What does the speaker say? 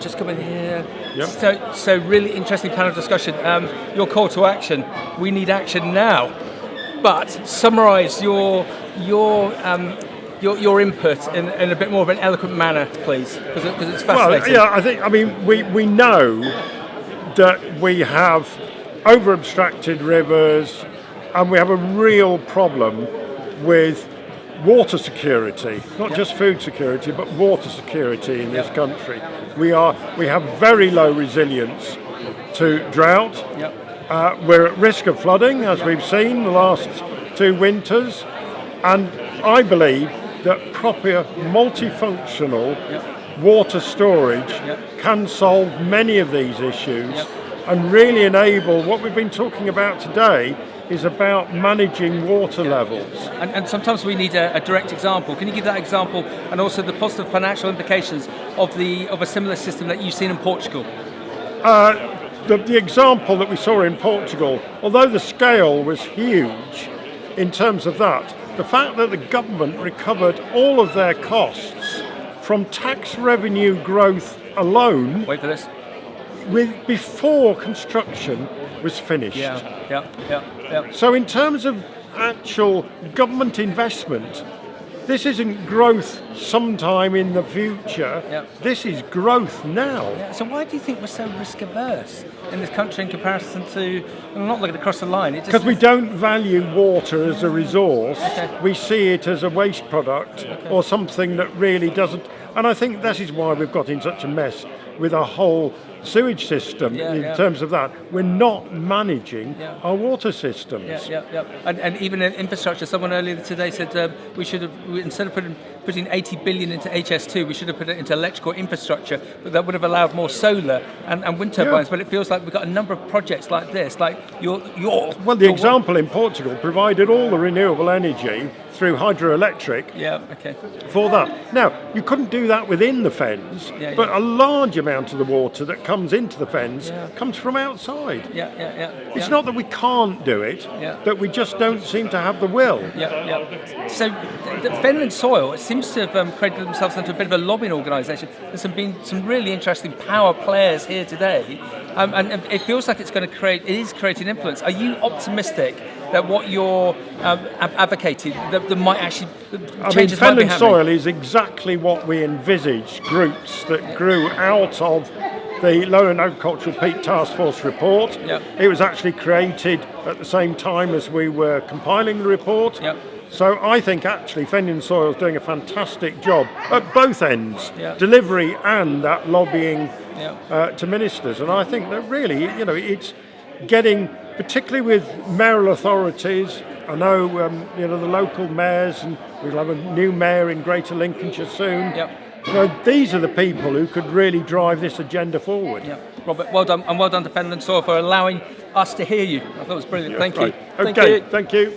just come in here. Yep. So really interesting panel discussion. Your call to action, we need action now. But summarise your input in a bit more of an eloquent manner, please, because it's fascinating. Well, we know that we have over-abstracted rivers, and we have a real problem with water security, not just food security, but water security in this country. We have very low resilience to drought. We're at risk of flooding, as we've seen the last 2 winters, and I believe that proper multifunctional water storage can solve many of these issues and really enable what we've been talking about today is about managing water levels. And sometimes we need a direct example. Can you give that example and also the positive financial implications of a similar system that you've seen in Portugal? The example that we saw in Portugal, although the scale was huge in terms of that, the fact that the government recovered all of their costs from tax revenue growth alone, wait for this, before construction was finished. So in terms of actual government investment, this isn't growth sometime in the future, this is growth now. So why do you think we're so risk averse in this country in comparison to, I'm not looking across the line. Because we don't value water as a resource, we see it as a waste product or something that really doesn't, and I think that is why we've got in such a mess with our whole sewage system in terms of that. We're not managing our water systems. And even in infrastructure, someone earlier today said we should have, instead of putting 80 billion into HS2, we should have put it into electrical infrastructure, but that would have allowed more solar and wind turbines. But it feels like we've got a number of projects like this, like the example in Portugal provided all the renewable energy through hydroelectric for that. Now, you couldn't do that within the fens, but a large amount of the water that comes into the fens comes from outside. It's not that we can't do it, that we just don't seem to have the will. So the Fenland Soil, it seems to have created themselves into a bit of a lobbying organisation. There's been some really interesting power players here today, and it feels like it is creating influence. Are you optimistic that what you're advocating, that might actually changes might be happening? Fenland Soil is exactly what we envisaged, groups that grew out of the Lowland Agricultural Peat Task Force report. It was actually created at the same time as we were compiling the report. So I think actually Fenland Soil is doing a fantastic job at both ends, delivery and that lobbying to ministers. And I think that really, it's getting, particularly with mayoral authorities, I know, the local mayors, and we'll have a new mayor in Greater Lincolnshire soon. These are the people who could really drive this agenda forward. Robert, well done, and well done to Fenland Soil for allowing us to hear you. I thought it was brilliant. Thank you. Okay, thank you.